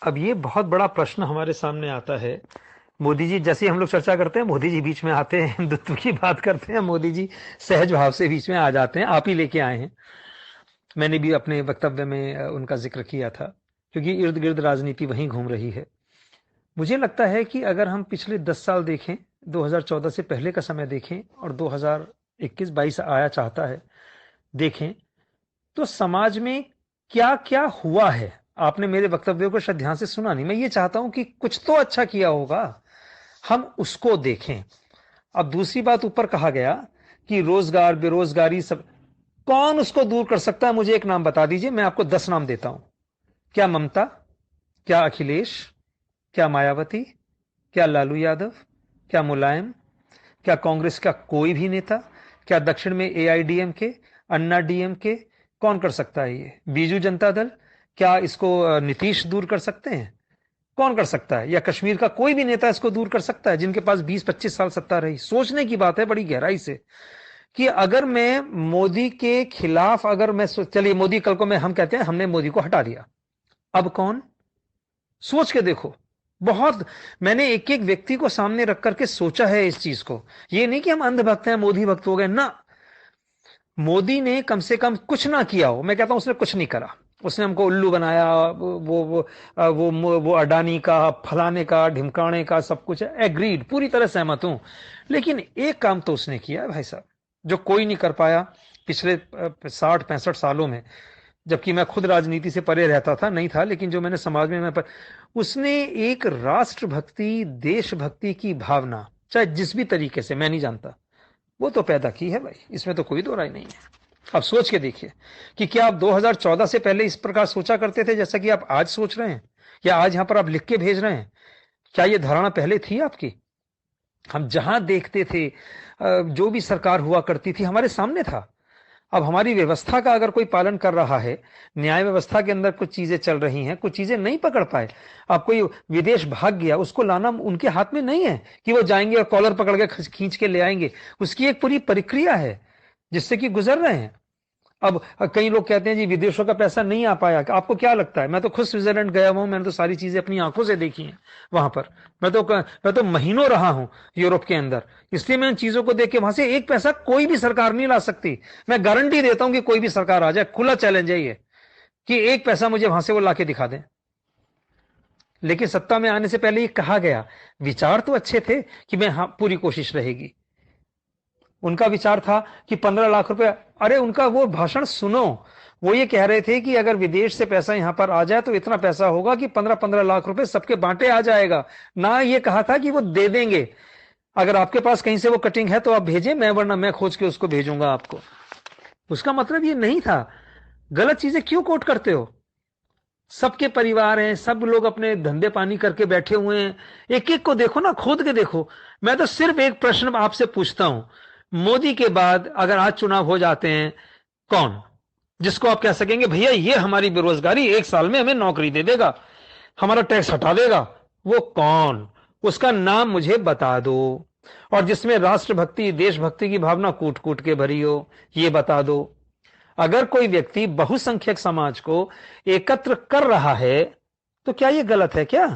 अब ये बहुत बड़ा प्रश्न हमारे सामने आता है। मोदी जी जैसे ही हम लोग चर्चा करते हैं, मोदी जी बीच में आते हैं, हिंदुत्व की बात करते हैं, मोदी जी सहज भाव से बीच में आ जाते हैं। आप ही लेके आए हैं। मैंने भी अपने वक्तव्य में उनका जिक्र किया था, क्योंकि इर्द गिर्द राजनीति वहीं घूम रही है। मुझे लगता है कि अगर हम पिछले 10 साल देखें, 2014 से पहले का समय देखें और 2021-22 आया चाहता है देखें, तो समाज में क्या क्या हुआ है। आपने मेरे वक्तव्यों को शायद ध्यान से सुना नहीं। मैं ये चाहता हूं कि कुछ तो अच्छा किया होगा, हम उसको देखें। अब दूसरी बात, ऊपर कहा गया कि रोजगार बेरोजगारी सब, कौन उसको दूर कर सकता है? मुझे एक नाम बता दीजिए, मैं आपको 10 नाम देता हूं। क्या ममता? क्या अखिलेश? क्या मायावती? क्या लालू यादव? क्या मुलायम? क्या कांग्रेस का कोई भी नेता? क्या दक्षिण में एआईडीएमके, अन्ना डीएमके? कौन कर सकता है ये? बीजू जनता दल? क्या इसको नीतीश दूर कर सकते हैं? कौन कर सकता है? या कश्मीर का कोई भी नेता इसको दूर कर सकता है, जिनके पास 20-25 साल सत्ता रही? सोचने की बात है बड़ी गहराई से, कि अगर मैं मोदी के खिलाफ, अगर मैं चलिए मोदी, कल को मैं, हम कहते हैं हमने मोदी को हटा दिया, अब कौन? सोच के देखो। बहुत, मैंने एक एक व्यक्ति को सामने रख करके सोचा है इस चीज को। ये नहीं कि हम अंधभक्त हैं, मोदी भक्त हो गए ना। मोदी ने कम से कम कुछ ना किया हो, मैं कहता हूं उसने कुछ नहीं करा। उसने हमको उल्लू बनाया। वो अडानी का, फलाने का, ढिमकाने का सब कुछ है, एग्रीड, पूरी तरह सहमत हूं। लेकिन एक काम तो उसने किया है भाई साहब, जो कोई नहीं कर पाया पिछले 60-65 सालों में। जबकि मैं खुद राजनीति से परे रहता था, नहीं था, लेकिन जो मैंने समाज में उसने एक राष्ट्रभक्ति, देशभक्ति की भावना, चाहे जिस भी तरीके से, मैं नहीं जानता, वो तो पैदा की है भाई, इसमें तो कोई दो राय नहीं है। अब सोच के देखिए कि क्या आप 2014 से पहले इस प्रकार सोचा करते थे जैसा कि आप आज सोच रहे हैं, या आज यहां पर आप लिख के भेज रहे हैं? क्या ये धारणा पहले थी आपकी? हम जहां देखते थे, जो भी सरकार हुआ करती थी हमारे सामने था। अब हमारी व्यवस्था का अगर कोई पालन कर रहा है, न्याय व्यवस्था के अंदर कुछ चीजें चल रही हैं, कुछ चीजें नहीं पकड़ पाए, अब कोई विदेश भाग गया, उसको लाना उनके हाथ में नहीं है कि वो जाएंगे और कॉलर पकड़ के खींच के ले आएंगे। उसकी एक पूरी प्रक्रिया है जिससे कि गुजर रहे हैं। अब कई लोग कहते हैं जी विदेशों का पैसा नहीं आ पाया, आपको क्या लगता है? मैं तो खुद स्विट्जरलैंड गया हुआ हूं, मैंने तो सारी चीजें अपनी आंखों से देखी हैं वहां पर। मैं तो महीनों रहा हूं यूरोप के अंदर, इसलिए मैं इन चीजों को देख के, वहां से एक पैसा कोई भी सरकार नहीं ला सकती। मैं गारंटी देता हूं कि कोई भी सरकार आ जाए, खुला चैलेंज है ये, कि एक पैसा मुझे वहां से वो लाके दिखा दें। लेकिन सत्ता में आने से पहले ये कहा गया, विचार तो अच्छे थे कि मैं, हाँ, पूरी कोशिश रहेगी। उनका विचार था कि 15 लाख रुपए, अरे उनका वो भाषण सुनो। वो ये कह रहे थे कि अगर विदेश से पैसा यहां पर आ जाए तो इतना पैसा होगा कि 15-15 लाख रुपए सबके बांटे आ जाएगा। ना ये कहा था कि वो दे देंगे, अगर आपके पास कहीं से वो कटिंग है तो आप भेजें, मैं, वरना मैं खोज के उसको भेजूंगा आपको। उसका मतलब ये नहीं था। गलत चीजें क्यों कोट करते हो? सबके परिवार हैं, सब लोग अपने धंधे पानी करके बैठे हुए हैं। एक एक को देखो ना, खोद के देखो। मैं तो सिर्फ एक प्रश्न आपसे पूछता हूं, मोदी के बाद अगर आज चुनाव हो जाते हैं, कौन जिसको आप कह सकेंगे भैया ये हमारी बेरोजगारी 1 साल में हमें नौकरी दे देगा, हमारा टैक्स हटा देगा? वो कौन? उसका नाम मुझे बता दो। और जिसमें राष्ट्रभक्ति, देशभक्ति की भावना कूट कूट के भरी हो, ये बता दो। अगर कोई व्यक्ति बहुसंख्यक समाज को एकत्र कर रहा है तो क्या ये गलत है क्या?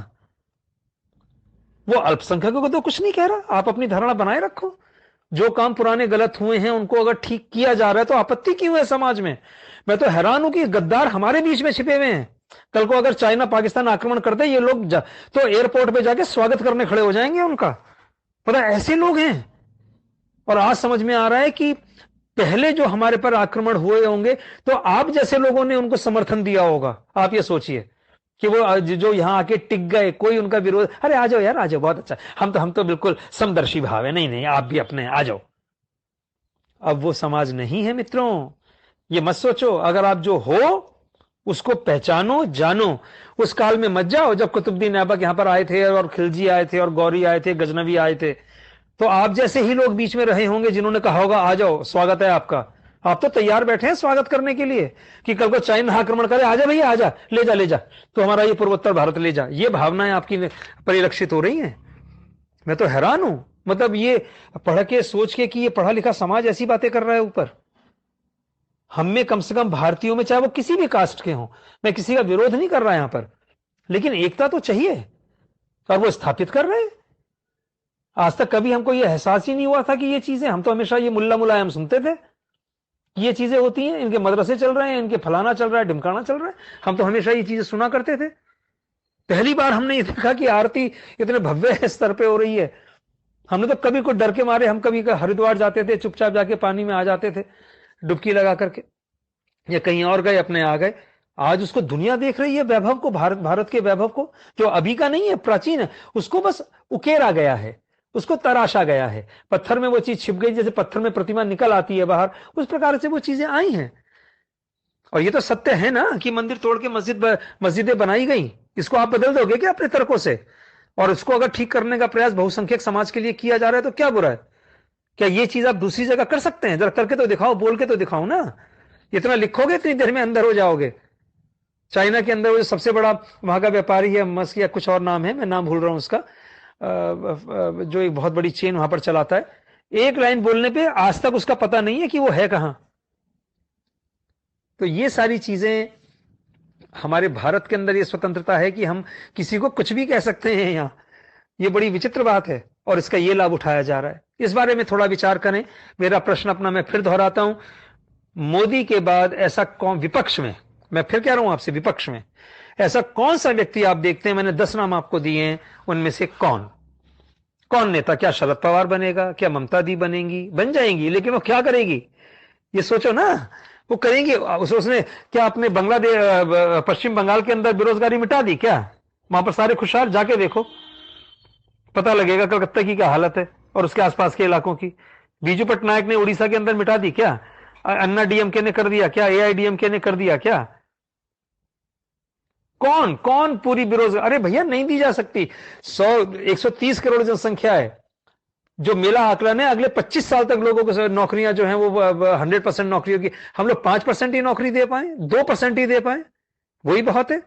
वो अल्पसंख्यकों को तो कुछ नहीं कह रहा, आप अपनी धारणा बनाए रखो। जो काम पुराने गलत हुए हैं उनको अगर ठीक किया जा रहा है तो आपत्ति क्यों है समाज में? मैं तो हैरान हूं कि गद्दार हमारे बीच में छिपे हुए हैं। कल को अगर चाइना पाकिस्तान आक्रमण कर दे ये लोग, तो एयरपोर्ट पे जाके स्वागत करने खड़े हो जाएंगे उनका। पता, ऐसे लोग हैं। और आज समझ में आ रहा है कि पहले जो हमारे पर आक्रमण हुए होंगे तो आप जैसे लोगों ने उनको समर्थन दिया होगा। आप ये सोचिए कि वो जो यहां आके टिक गए, कोई उनका विरोध, अरे आ जाओ यार, आ जाओ, बहुत अच्छा, हम तो बिल्कुल समदर्शी भाव है, नहीं नहीं आप भी अपने आ जाओ। अब वो समाज नहीं है मित्रों। ये मत सोचो, अगर आप जो हो उसको पहचानो, जानो। उस काल में मत जाओ जब कुतुबुद्दीन ऐबक यहां पर आए थे, और खिलजी आए थे, और गौरी आए थे, गजनवी आए थे। तो आप जैसे ही लोग बीच में रहे होंगे जिन्होंने कहा होगा आ जाओ, स्वागत है आपका। आप तो तैयार बैठे हैं स्वागत करने के लिए कि कल को चाइना आक्रमण करे, आजा भैया आजा, ले जा ले जा, तो हमारा ये पूर्वोत्तर भारत ले जा। ये भावनाएं आपकी परिलक्षित हो रही हैं। मैं तो हैरान हूं, मतलब ये पढ़ के सोच के कि ये पढ़ा लिखा समाज ऐसी बातें कर रहा है ऊपर। हम में, कम से कम भारतीयों में, चाहे वो किसी भी कास्ट के हों, मैं किसी का विरोध नहीं कर रहा यहां पर, लेकिन एकता तो चाहिए, और वो स्थापित कर रहे हैं। आज तक कभी हमको ये एहसास ही नहीं हुआ था कि ये चीजें, हम तो हमेशा ये मुल्ला मुलायम सुनते थे कि ये चीजें होती हैं, इनके मदरसे चल रहे हैं, इनके फलाना चल रहा है, ढिमकाना चल रहा है, हम तो हमेशा ये चीजें सुना करते थे। पहली बार हमने ये देखा कि आरती इतने भव्य स्तर पे हो रही है। हमने तो कभी कोई डर के मारे, हम कभी हरिद्वार जाते थे, चुपचाप जाके पानी में आ जाते थे डुबकी लगा करके, या कहीं और गए, अपने आ गए। आज उसको दुनिया देख रही है, वैभव को, भारत के वैभव को, जो अभी का नहीं है, प्राचीन है, उसको बस उकेरा गया है, उसको तराशा गया है। पत्थर में वो चीज छिप गई, जैसे पत्थर में प्रतिमा निकल आती है बाहर, उस प्रकार से वो चीजें आई हैं। और ये तो सत्य है ना कि मंदिर तोड़ के मस्जिदें बनाई गई। इसको आप बदल दोगे क्या अपने तर्कों से? और इसको अगर ठीक करने का प्रयास बहुसंख्यक समाज के लिए किया जा रहा है तो क्या बुरा है? क्या ये चीज आप दूसरी जगह कर सकते हैं? जरा करके तो दिखाओ, बोल के तो दिखाओ ना। इतना लिखोगे इतनी देर में अंदर हो जाओगे। चाइना के अंदर वो सबसे बड़ा वहां का व्यापारी है, मस्क या कुछ और नाम है, मैं नाम भूल रहा हूं उसका, जो एक बहुत बड़ी चेन वहां पर चलाता है, एक लाइन बोलने पे आज तक उसका पता नहीं है कि वो है कहां। तो ये सारी चीजें, हमारे भारत के अंदर ये स्वतंत्रता है कि हम किसी को कुछ भी कह सकते हैं यहां। ये बड़ी विचित्र बात है, और इसका ये लाभ उठाया जा रहा है। इस बारे में थोड़ा विचार करें। मेरा प्रश्न अपना मैं फिर दोहराता हूं, मोदी के बाद ऐसा कौन, विपक्ष में, मैं फिर कह रहा हूं आपसे, विपक्ष में ऐसा कौन सा व्यक्ति आप देखते हैं? मैंने 10 नाम आपको दिए हैं, उनमें से कौन नेता? क्या शरद पवार बनेगा? क्या ममता दी बनेंगी? बन जाएंगी, लेकिन वो क्या करेगी ये सोचो ना। वो करेंगे, उसने क्या अपने बांग्लादेश, पश्चिम बंगाल के अंदर बेरोजगारी मिटा दी क्या? वहां पर सारे खुशहाल, जाके देखो, पता लगेगा कलकत्ता की क्या हालत है और उसके आसपास के इलाकों की। बीजू पटनायक ने उड़ीसा के अंदर मिटा दी क्या? अन्ना डीएमके ने कर दिया क्या? एआईडीएमके ने कर दिया क्या? कौन पूरी बेरोजगार? अरे भैया, नहीं दी जा सकती। 130 करोड़ जनसंख्या है। जो मेरा आकलन है, अगले 25 साल तक लोगों को नौकरियां जो हैं वो 100% नौकरियों की, हम लोग 5% ही नौकरी दे पाए, 2% ही दे पाए, वही बहुत है।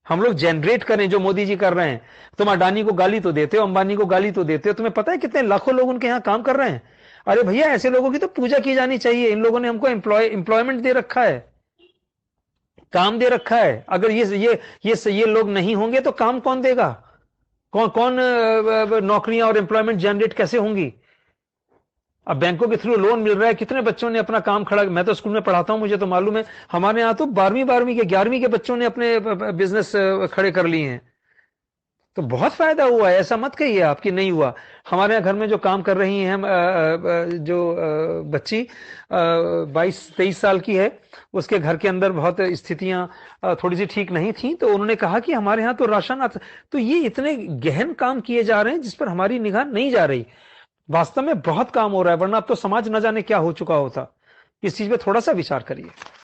हम लोग जनरेट करें जो मोदी जी कर रहे हैं। तुम अडानी को गाली तो देते हो, अंबानी को गाली तो देते हो, तुम्हें पता है कितने लाखों लोग उनके यहां काम कर रहे हैं? अरे भैया, ऐसे लोगों की तो पूजा की जानी चाहिए। इन लोगों ने हमको एम्प्लॉयमेंट दे रखा है, काम दे रखा है। अगर ये लोग नहीं होंगे तो काम कौन देगा? कौन नौकरियां और एम्प्लॉयमेंट जनरेट कैसे होंगी? अब बैंकों के थ्रू लोन मिल रहा है, कितने बच्चों ने अपना काम खड़ा, मैं तो स्कूल में पढ़ाता हूं, मुझे तो मालूम है, हमारे यहां तो 12वीं के 11वीं के बच्चों ने अपने बिजनेस खड़े कर लिए हैं। तो बहुत फायदा हुआ है, ऐसा मत कहिए आपकी नहीं हुआ। हमारे यहाँ घर में जो काम कर रही हैं, जो बच्ची 22-23 साल की है, उसके घर के अंदर बहुत स्थितियां थोड़ी सी ठीक नहीं थी, तो उन्होंने कहा कि हमारे यहाँ तो राशन आता। तो ये इतने गहन काम किए जा रहे हैं जिस पर हमारी निगाह नहीं जा रही। वास्तव में बहुत काम हो रहा है, वरना अब तो समाज न जाने क्या हो चुका होता। इस चीज पे थोड़ा सा विचार करिए।